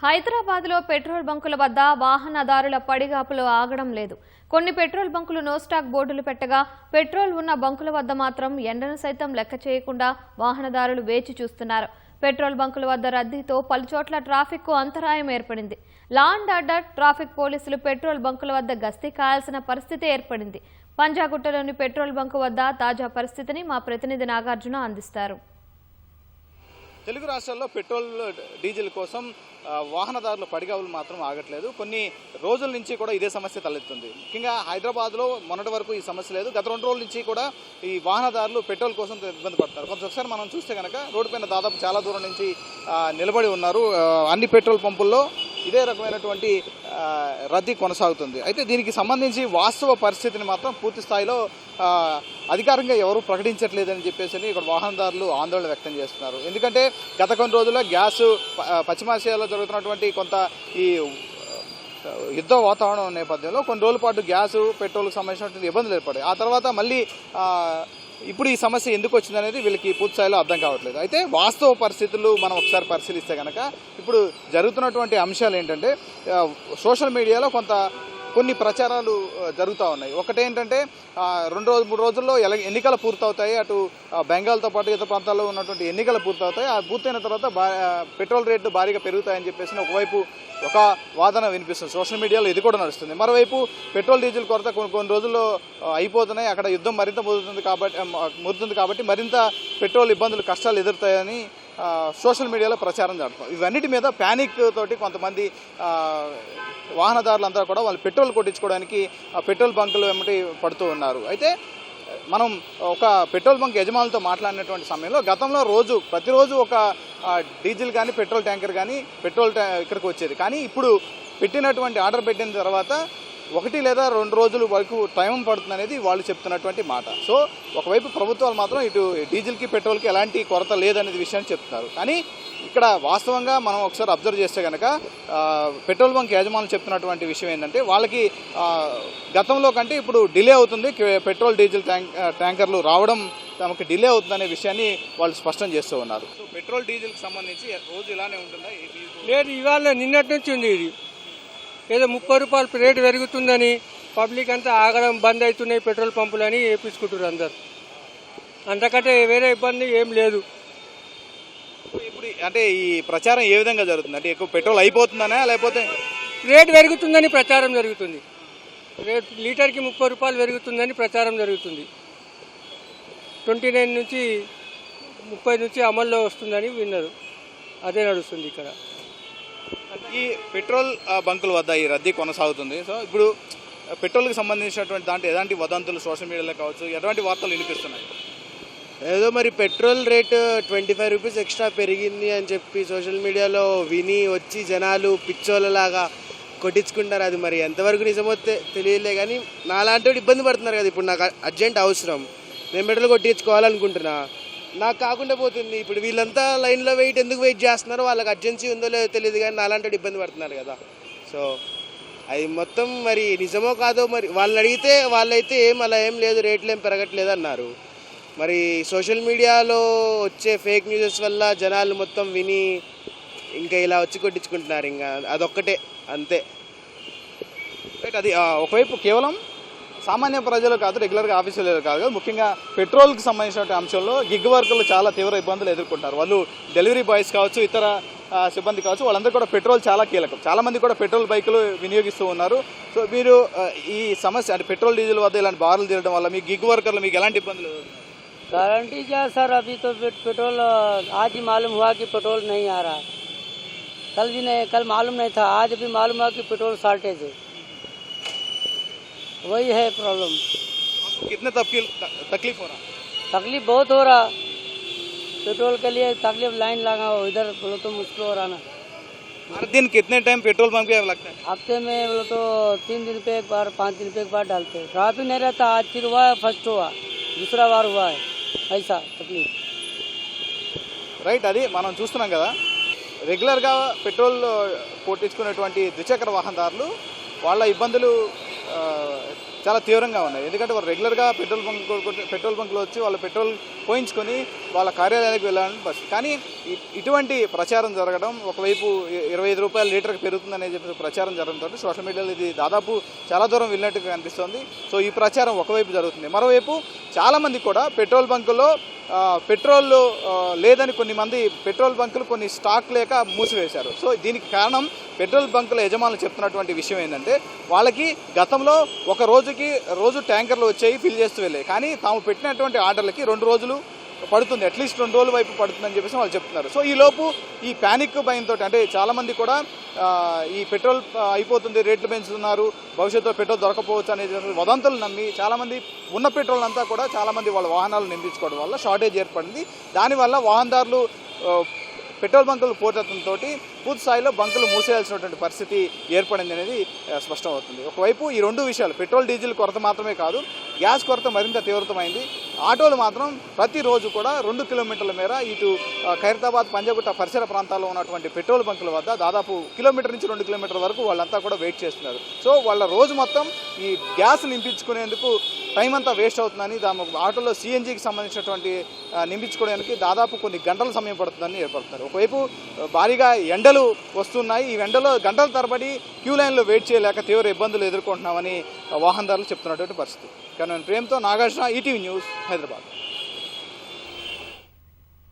హైదరాబాద్లో పెట్రోల్ బంకుల వద్ద వాహనదారుల పడిగాపులు ఆగడం లేదు. కొన్ని పెట్రోల్ బంకులు నో స్టాక్ బోర్డులు పెట్టగా పెట్రోల్ ఉన్న బంకుల వద్ద మాత్రం ఎండను సైతం లెక్క చేయకుండా వాహనదారులు వేచి చూస్తున్నారు. పెట్రోల్ బంకుల వద్ద రద్దీతో పలుచోట్ల ట్రాఫిక్కు అంతరాయం ఏర్పడింది. లా అండ్ ఆర్డర్ ట్రాఫిక్ పోలీసులు పెట్రోల్ బంకుల వద్ద గస్తీ కాయాల్సిన పరిస్థితి ఏర్పడింది. పంజాగుట్టలోని పెట్రోల్ బంకు వద్ద తాజా పరిస్థితిని మా ప్రతినిధి నాగార్జున అందిస్తారు. తెలుగు రాష్ట్రాల్లో పెట్రోల్ డీజిల్ కోసం వాహనదారుల పడిగావులు మాత్రం ఆగట్లేదు. కొన్ని రోజుల నుంచి కూడా ఇదే సమస్య తలెత్తుంది. ముఖ్యంగా హైదరాబాద్లో మొన్నటి వరకు ఈ సమస్య లేదు. గత 2 రోజుల నుంచి కూడా ఈ వాహనదారులు పెట్రోల్ కోసం ఇబ్బంది పడతారు. ఒకసారి మనం చూస్తే కనుక రోడ్డు పైన దాదాపు చాలా దూరం నుంచి నిలబడి ఉన్నారు. అన్ని పెట్రోల్ పంపుల్లో ఇదే రకమైనటువంటి రద్దీ కొనసాగుతుంది. అయితే దీనికి సంబంధించి వాస్తవ పరిస్థితిని మాత్రం పూర్తి స్థాయిలో అధికారంగా ఎవరు ప్రకటించట్లేదని చెప్పేసి ఇక్కడ వాహనదారులు ఆందోళన వ్యక్తం చేస్తున్నారు. ఎందుకంటే గత కొన్ని రోజుల్లో గ్యాసు పశ్చిమాసియాలో జరుగుతున్నటువంటి కొంత ఈ యుద్ధ వాతావరణం నేపథ్యంలో కొన్ని రోజుల పాటు గ్యాసు పెట్రోల్కి సంబంధించినటువంటి ఇబ్బందులు ఏర్పడాయి. ఆ తర్వాత మళ్ళీ ఇప్పుడు ఈ సమస్య ఎందుకు వచ్చిందనేది వీళ్ళకి పూర్తి స్థాయిలో అర్థం కావట్లేదు. అయితే వాస్తవ పరిస్థితులు మనం ఒకసారి పరిశీలిస్తే కనుక ఇప్పుడు జరుగుతున్నటువంటి అంశాలు ఏంటంటే సోషల్ మీడియాలో కొన్ని ప్రచారాలు జరుగుతూ ఉన్నాయి. ఒకటేంటంటే 2-3 రోజుల్లో ఎన్నికలు పూర్తవుతాయి. అటు బెంగాల్తో పాటు ఇతర ప్రాంతాల్లో ఉన్నటువంటి ఎన్నికలు పూర్తవుతాయి. ఆ పూర్తయిన తర్వాత పెట్రోల్ రేట్లు భారీగా పెరుగుతాయని చెప్పేసి ఒకవైపు ఒక వాదన వినిపిస్తుంది. సోషల్ మీడియాలో ఇది కూడా నడుస్తుంది. మరోవైపు పెట్రోల్ డీజిల్ కొరత కొన్ని రోజుల్లో అయిపోతున్నాయి. అక్కడ యుద్ధం మరింత ముదురుతుంది కాబట్టి మరింత పెట్రోల్ ఇబ్బందులు కష్టాలు ఎదురుతాయని సోషల్ మీడియాలో ప్రచారం జరుగుతుంది. ఇవన్నిటి మీద ప్యానిక్ తోటి కొంతమంది వాహనదారులందరూ కూడా వాళ్ళు పెట్రోల్ కొట్టించుకోవడానికి పెట్రోల్ బంకులు వెంబడి పడుతూ ఉన్నారు. అయితే మనం ఒక పెట్రోల్ బంక్ యజమానులతో మాట్లాడినటువంటి సమయంలో గతంలో ప్రతిరోజు ఒక డీజిల్ కానీ పెట్రోల్ ట్యాంకర్ కానీ ఇక్కడికి వచ్చేది. కానీ ఇప్పుడు ఆర్డర్ పెట్టిన తర్వాత 1 లేదా 2 రోజుల వరకు టైం పడుతుంది అనేది వాళ్ళు చెప్తున్నటువంటి మాట. సో ఒకవైపు ప్రభుత్వాలు మాత్రం ఇటు డీజిల్కి పెట్రోల్కి ఎలాంటి కొరత లేదనేది విషయాన్ని చెప్తున్నారు. కానీ ఇక్కడ వాస్తవంగా మనం ఒకసారి అబ్జర్వ్ చేస్తే కనుక పెట్రోల్ బంక్ యజమానులు చెప్తున్నటువంటి విషయం ఏంటంటే వాళ్ళకి గతంలో కంటే ఇప్పుడు డిలే అవుతుంది. పెట్రోల్ డీజిల్ ట్యాంకర్లు రావడం తమకు డిలే అవుతుందనే విషయాన్ని వాళ్ళు స్పష్టం చేస్తూ ఉన్నారు. సో పెట్రోల్ డీజిల్కి సంబంధించి రోజు ఇలానే ఉంటుందా? లేదు, ఇవాళ నిన్నటి నుంచి ఉంది. ఇది ఏదో 30 రూపాయలు రేటు పెరుగుతుందని పబ్లిక్ అంతా ఆగడం బంద్ అవుతున్నాయి పెట్రోల్ పంపులని వేపించుకుంటారు అందరు. అంతకంటే వేరే ఇబ్బంది ఏం లేదు. ఇప్పుడు అంటే ఈ ప్రచారం ఏ విధంగా జరుగుతుంది? అంటే ఎక్కువ పెట్రోల్ అయిపోతుందనే లేకపోతే రేటు పెరుగుతుందని ప్రచారం జరుగుతుంది. లీటర్కి 30 రూపాయలు పెరుగుతుందని ప్రచారం జరుగుతుంది. 29 నుంచి 30 నుంచి అమల్లో వస్తుందని విన్నారు. అదే నడుస్తుంది ఇక్కడ. ఈ పెట్రోల్ బంకుల వద్ద ఈ రద్దీ కొనసాగుతుంది. సో ఇప్పుడు పెట్రోల్కి సంబంధించినటువంటి దాంట్లో ఎలాంటి వదంతులు సోషల్ మీడియాలో కావచ్చు ఎలాంటి వార్తలు వినిపిస్తున్నాయి? ఏదో మరి పెట్రోల్ రేటు 25 రూపీస్ ఎక్స్ట్రా పెరిగింది అని చెప్పి సోషల్ మీడియాలో విని వచ్చి జనాలు పిచ్చోళ్ళలాగా కొట్టించుకుంటారు. అది మరి ఎంతవరకు నిజమో తెలియలే. కానీ నాలాంటి ఇబ్బంది పడుతున్నారు కదా. ఇప్పుడు నాకు అర్జెంట్ అవసరం, నేను పెట్రోల్ కొట్టించుకోవాలనుకుంటున్నా, నాకు కాకుండా పోతుంది. ఇప్పుడు వీళ్ళంతా లైన్లో ఎందుకు వెయిట్ చేస్తున్నారో వాళ్ళకి అర్జెన్సీ ఉందో లేదో తెలియదు. కానీ నాలాంటి ఇబ్బంది పడుతున్నారు కదా. సో అది మొత్తం మరి నిజమో కాదో మరి వాళ్ళని అడిగితే వాళ్ళైతే అలా ఏం లేదు, రేట్లు ఏం పెరగట్లేదు అన్నారు. మరి సోషల్ మీడియాలో వచ్చే ఫేక్ న్యూసెస్ వల్ల జనాలు మొత్తం విని ఇంకా ఇలా వచ్చి కొట్టించుకుంటున్నారు. ఇంకా అదొక్కటే అంతే. అది ఒకవైపు కేవలం సామాన్య ప్రజలు కాదు, రెగ్యులర్గా ఆఫీసులు కాదు, ముఖ్యంగా పెట్రోల్కి సంబంధించిన అంశంలో గిగ్ వర్కర్లు చాలా తీవ్ర ఇబ్బందులు ఎదుర్కొంటారు. వాళ్ళు డెలివరీ బాయ్స్ కావచ్చు, ఇతర సిబ్బంది కావచ్చు, వాళ్ళందరూ కూడా పెట్రోల్ చాలా కీలకం. చాలామంది కూడా పెట్రోల్ బైకులు వినియోగిస్తూ ఉన్నారు. సో మీరు ఈ సమస్య అంటే పెట్రోల్ డీజిల్ వద్ద ఇలాంటి బారులు తీయడం వల్ల మీ గిగ్ వర్కర్లు మీకు ఎలాంటి ఇబ్బందులు? गारंटी क्या सर, अभी तो पेट्रोल आज ही मालूम हुआ कि पेट्रोल नहीं आ रहा. कल मालूम नहीं था, आज भी मालूम हुआ कि पेट्रोल शॉर्टेज है. वही है प्रॉब्लम. कितने तकलीफ हो रहा? तकलीफ बहुत हो रहा. पेट्रोल के लिए तकलीफ लाइन लगा हो, इधर बोलो तो मुश्किल हो रहा ना. हर दिन कितने टाइम पेट्रोल पंप पे लगता है? हफ्ते में बोलो तो 3 दिन पे एक बार, 5 दिन पे एक बार डालते हैं. ट्रैफिक नहीं रहता. आज फिर हुआ है, फर्स्ट हुआ, दूसरा बार हुआ है. ऐसा तकलीफ. రైట్, అది మనం చూస్తున్నాం కదా. రెగ్యులర్గా పెట్రోల్ కొట్టించుకునేటువంటి ద్విచక్ర వాహనదారులు వాళ్ళ ఇబ్బందులు చాలా తీవ్రంగా ఉన్నాయి. ఎందుకంటే వాళ్ళు రెగ్యులర్గా పెట్రోల్ బంకులో వచ్చి వాళ్ళ పెట్రోల్ పోయించుకొని వాళ్ళ కార్యాలయానికి వెళ్ళాలని పరిస్థితి. కానీ ఇటువంటి ప్రచారం జరగడం, ఒకవైపు 25 రూపాయల లీటర్కి పెరుగుతుందనే చెప్పి ప్రచారం జరగడంతో సోషల్ మీడియాలో ఇది దాదాపు చాలా దూరం వెళ్ళినట్టుగా కనిపిస్తోంది. సో ఈ ప్రచారం ఒకవైపు జరుగుతుంది. మరోవైపు చాలామంది కూడా పెట్రోల్ బంకుల్లో పెట్రోల్ లేదని పెట్రోల్ బంకులు కొన్ని స్టాక్ లేక మూసివేశారు. సో దీనికి కారణం పెట్రోల్ బంకుల యజమానులు చెప్తున్నటువంటి విషయం ఏంటంటే, వాళ్ళకి గతంలో రోజు ట్యాంకర్లు వచ్చాయి, ఫిల్ చేస్తూ వెళ్ళాయి. కానీ తాము పెట్టినటువంటి ఆర్డర్లకి 2 రోజులు పడుతుంది, అట్లీస్ట్ 2 రోజుల వైపు పడుతుందని చెప్పేసి వాళ్ళు చెప్తున్నారు. సో ఈలోపు ఈ ప్యానిక్ భయంతో అంటే చాలామంది కూడా ఈ పెట్రోల్ అయిపోతుంది, రేట్లు పెంచుతున్నారు, భవిష్యత్తులో పెట్రోల్ దొరకపోవచ్చు అనే వదంతులు నమ్మి చాలామంది ఉన్న పెట్రోల్ అంతా కూడా చాలామంది వాళ్ళ వాహనాలు నింపించుకోవడం వల్ల షార్టేజ్ ఏర్పడింది. దానివల్ల వాహనదారులు పెట్రోల్ బంకులు పోటెత్తడంతో పూర్తి స్థాయిలో బంకులు మూసేయాల్సినటువంటి పరిస్థితి ఏర్పడింది అనేది స్పష్టమవుతుంది. ఒకవైపు ఈ 2 విషయాలు, పెట్రోల్ డీజిల్ కొరత మాత్రమే కాదు, గ్యాస్ కొరత మరింత తీవ్రతమైంది. ఆటోలు మాత్రం ప్రతిరోజు కూడా 2 కిలోమీటర్ల మేర ఇటు ఖైరతాబాద్, పంజగుట్ట పరిసర ప్రాంతాల్లో ఉన్నటువంటి పెట్రోల్ బంకుల వద్ద దాదాపు కిలోమీటర్ నుంచి 2 కిలోమీటర్ల వరకు వాళ్ళంతా కూడా వెయిట్ చేస్తున్నారు. సో వాళ్ళ రోజు మొత్తం ఈ గ్యాస్ నింపించుకునేందుకు టైం అంతా వేస్ట్ అవుతుందని, ఆటోలో సిఎన్జికి సంబంధించినటువంటి నింపించుకోవడానికి దాదాపు కొన్ని గంటల సమయం పడుతుందని ఏర్పడుతున్నారు. ఒకవైపు భారీగా ఎండలు వస్తున్నాయి. ఈ ఎండలో గంటల తరబడి క్యూ లైన్లో వెయిట్ చేయలేక తీవ్ర ఇబ్బందులు ఎదుర్కొంటున్నామని వాహనదారులు చెప్తున్నటువంటి పరిస్థితి. కానీ ప్రేమతో నాగార్జున, ఈటీవీ న్యూస్, హైదరాబాద్.